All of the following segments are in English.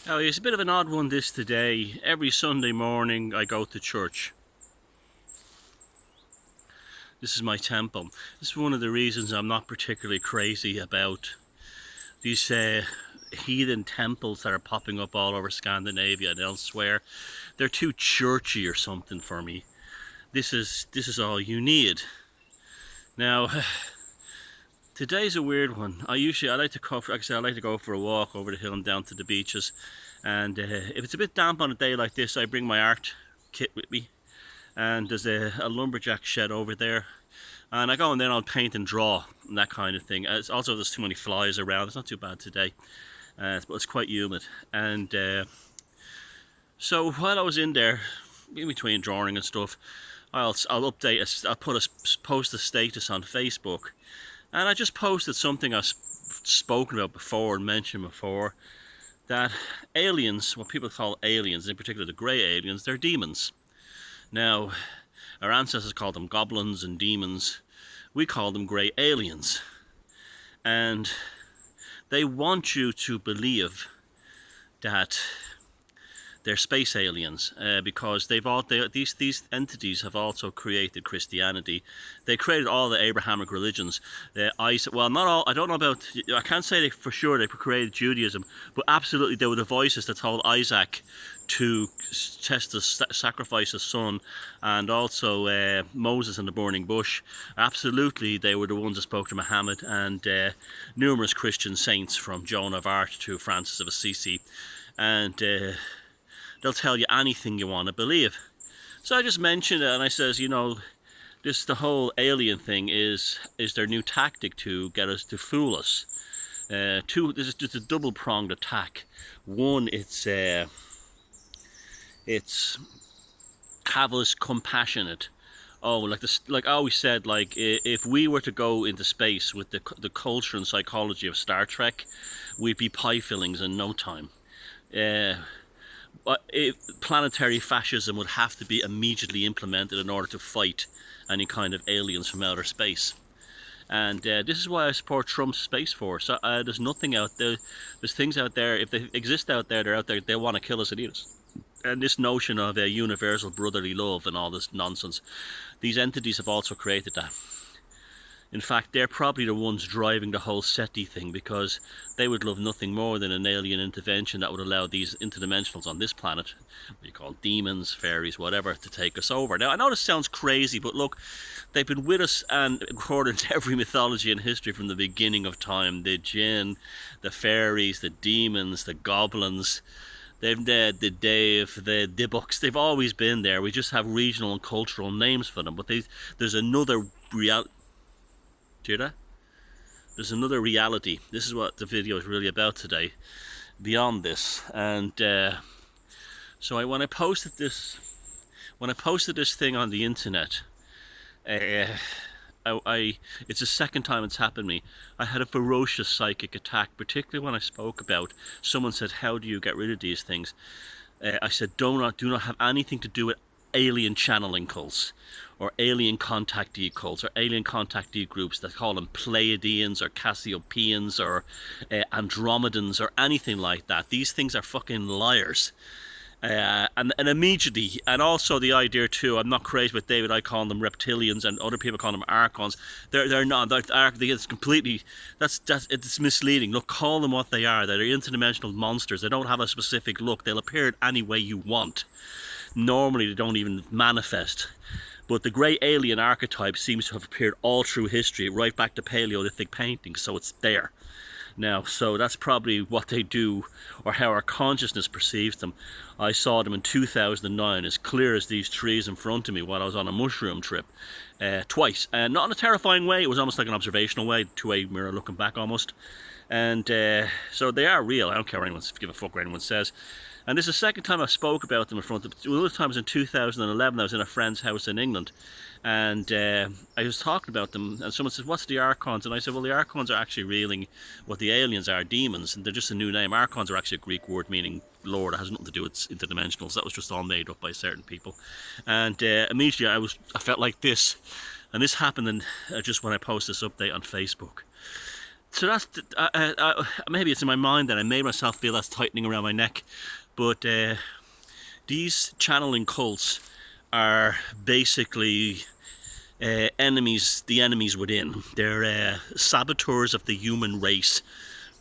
Oh, it's a bit of an odd one this today. Every Sunday morning I go to church. This is my temple. This is one of the reasons I'm not particularly crazy about these heathen temples that are popping up all over Scandinavia and elsewhere. They're too churchy or something for me. This is all you need. Now, today's a weird one. I like to go for, like I said, I like to go for a walk over the hill and down to the beaches. And if it's a bit damp on a day like this, I bring my art kit with me. And there's a lumberjack shed over there. And I go and then I'll paint and draw and that kind of thing. It's also, there's too many flies around. It's not too bad today, but it's quite humid. And so while I was in there, in between drawing and stuff, I'll update. I'll post a status on Facebook, and I just posted something I've spoken about before and mentioned before, that aliens, what people call aliens, in particular the grey aliens, they're demons. Now, our ancestors called them goblins and demons. We call them grey aliens, and they want you to believe that they're space aliens, because these entities have also created Christianity. They created all the Abrahamic religions. Well, not all. I don't know about. I can't say for sure they created Judaism, but absolutely they were the voices that told Isaac to sacrifice his son, and also Moses in the burning bush. Absolutely, they were the ones that spoke to Muhammad and numerous Christian saints, from Joan of Arc to Francis of Assisi, and they'll tell you anything you want to believe. So I just mentioned it, and I says, the whole alien thing is their new tactic to get us, to fool us. This is just a double-pronged attack. One, it's cavalice, compassionate. Oh, like I always said, like if we were to go into space with the culture and psychology of Star Trek, we'd be pie fillings in no time. Planetary fascism would have to be immediately implemented in order to fight any kind of aliens from outer space. And this is why I support Trump's Space Force. There's nothing out there. There's things out there. If they exist out there, they're out there. They want to kill us and eat us. And this notion of a universal brotherly love and all this nonsense, these entities have also created that. In fact, they're probably the ones driving the whole SETI thing, because they would love nothing more than an alien intervention that would allow these interdimensionals on this planet, what you call demons, fairies, whatever, to take us over. Now, I know this sounds crazy, but look, they've been with us and according to every mythology and history from the beginning of time. The jinn, the fairies, the demons, the goblins, the Dave, the Dibbuks, they've always been there. We just have regional and cultural names for them. But there's another reality. Do you hear that? There's another reality. This is what the video is really about today, beyond this. And so when I posted this thing on the internet, it's the second time it's happened to me. I had a ferocious psychic attack, particularly when I spoke about, someone said, how do you get rid of these things? I said, do not have anything to do with alien channeling cults, or alien contactee cults, or alien contactee groups that call them Pleiadians or Cassiopeans or Andromedans or anything like that. These things are fucking liars. And immediately, and also the idea too, I'm not crazy with David, I call them reptilians, and other people call them archons. They're not. It's completely, it's misleading. Look, call them what they are. They're interdimensional monsters. They don't have a specific look. They'll appear any way you want. Normally, they don't even manifest. But the grey alien archetype seems to have appeared all through history, right back to Paleolithic paintings, so it's there. Now, so that's probably what they do, or how our consciousness perceives them. I saw them in 2009, as clear as these trees in front of me, while I was on a mushroom trip, twice. And not in a terrifying way, it was almost like an observational way, two-way mirror looking back almost. And so they are real. I don't care give a fuck what anyone says. And this is the second time I spoke about them in front of them. The other time was in 2011. I was in a friend's house in England, and I was talking about them, and someone said, what's the Archons? And I said, well, the Archons are actually reeling what the aliens are, demons, and they're just a new name. Archons are actually a Greek word meaning Lord. It has nothing to do with interdimensionals. That was just all made up by certain people. And immediately I felt like this, and this happened just when I posted this update on Facebook. So that's maybe it's in my mind that I made myself feel that's tightening around my neck, but these channeling cults are basically enemies, the enemies within. They're saboteurs of the human race,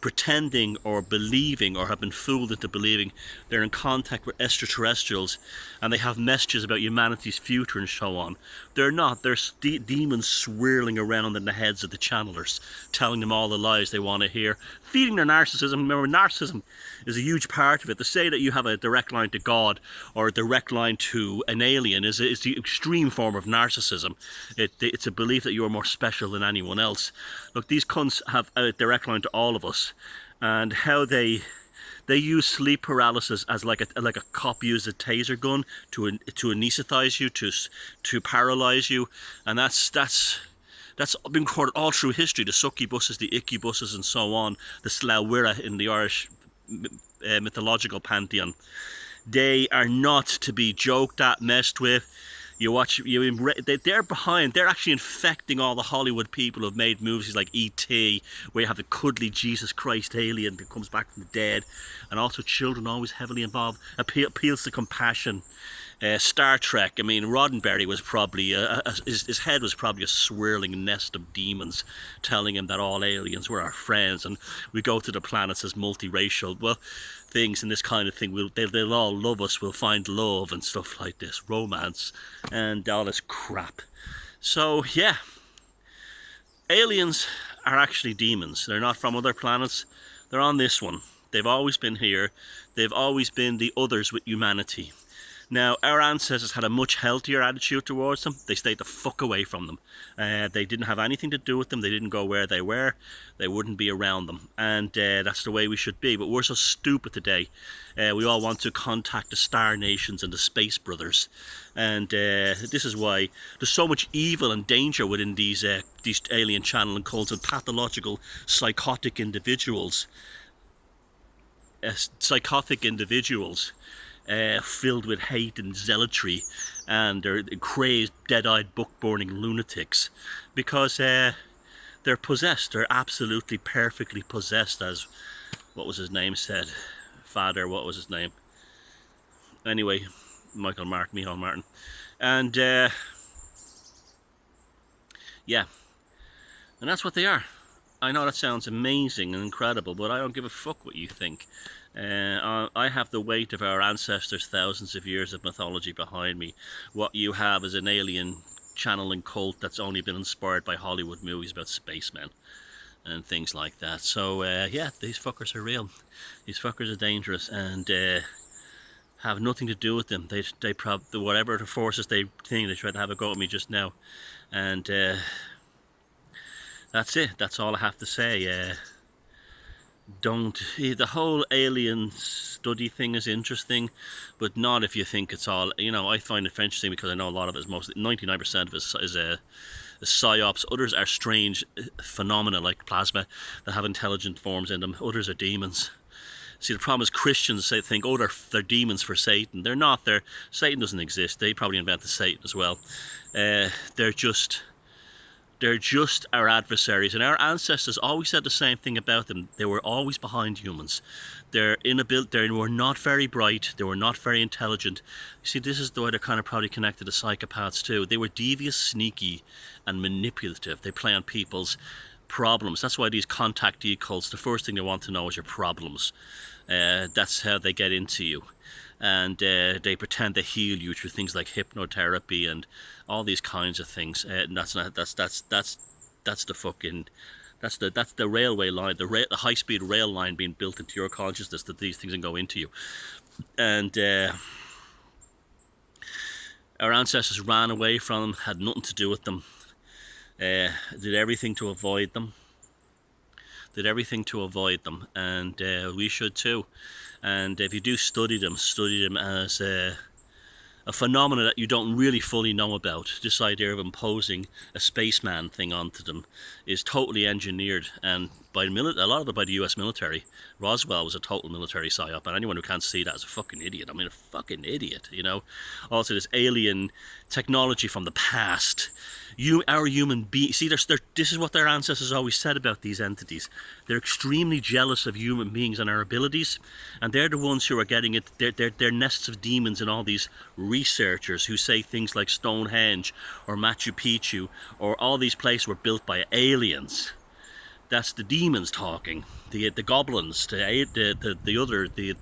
pretending or believing or have been fooled into believing they're in contact with extraterrestrials and they have messages about humanity's future and so on. They're not. They're demons swirling around in the heads of the channelers, telling them all the lies they want to hear, feeding their narcissism. Remember, narcissism is a huge part of it. To say that you have a direct line to God or a direct line to an alien is the extreme form of narcissism. It's a belief that you are more special than anyone else. Look, these cunts have a direct line to all of us, and how they use sleep paralysis as like a cop used a taser gun to anesthetize you, to paralyze you, and that's been recorded all through history. The succubuses, the incubuses, and so on. The Slawira in the Irish mythological pantheon. They are not to be joked at, messed with. They're behind. They're actually infecting all the Hollywood people who've made movies like E.T., where you have the cuddly Jesus Christ alien that comes back from the dead, and also children always heavily involved. Appeals to compassion. Star Trek. I mean, Roddenberry was probably his head was probably a swirling nest of demons, telling him that all aliens were our friends, and we go to the planets as multiracial. Well, things and this kind of thing. They'll all love us. We'll find love and stuff like this, romance, and all this crap. So yeah, aliens are actually demons. They're not from other planets. They're on this one. They've always been here. They've always been the others with humanity. Now, our ancestors had a much healthier attitude towards them. They stayed the fuck away from them. They didn't have anything to do with them. They didn't go where they were. They wouldn't be around them. And that's the way we should be. But we're so stupid today. We all want to contact the Star Nations and the Space Brothers. And this is why there's so much evil and danger within these alien channeling cults and pathological psychotic individuals. Filled with hate and zealotry, and they're crazed, dead-eyed, book-burning lunatics, because they're possessed. They're absolutely perfectly possessed, as what was his name said. Father, what was his name? Anyway, Michael Martin. And yeah, and that's what they are. I know that sounds amazing and incredible, but I don't give a fuck what you think. I have the weight of our ancestors' thousands of years of mythology behind me. What you have is an alien channeling cult that's only been inspired by Hollywood movies about spacemen and things like that. So yeah, these fuckers are real. These fuckers are dangerous and have nothing to do with them. They whatever the forces they tried to have a go at me just now, and that's it. That's all I have to say. The whole alien study thing is interesting, but not if you think it's all, I find it interesting because I know a lot of it is 99% of it is psyops. Others are strange phenomena like plasma that have intelligent forms in them. Others are demons. See, the problem is Christians think, they're demons for Satan. They're not. Satan doesn't exist. They probably invented Satan as well. They're just our adversaries, and our ancestors always said the same thing about them. They were always behind humans. They were not very bright. They were not very intelligent. You see, this is the way they're kind of probably connected to psychopaths too. They were devious, sneaky, and manipulative. They play on people's problems. That's why these contactee cults, the first thing they want to know is your problems. That's how they get into you. And they pretend to heal you through things like hypnotherapy and all these kinds of things. And that's the railway line, the high-speed rail line being built into your consciousness, that these things can go into you. And our ancestors ran away from them, had nothing to do with them, did everything to avoid them. And we should too. And if you do study them as a phenomenon that you don't really fully know about. This idea of imposing a spaceman thing onto them is totally engineered, and by a lot of it by the US military. Roswell was a total military psyop, and anyone who can't see that is a fucking idiot. I mean, a fucking idiot, you know. Also, this alien technology from the past. Our human beings, see, this is what their ancestors always said about these entities. They're extremely jealous of human beings and our abilities, and they're the ones who are getting it. They're nests of demons and all these researchers who say things like Stonehenge or Machu Picchu or all these places were built by aliens. That's the demons talking, the goblins, the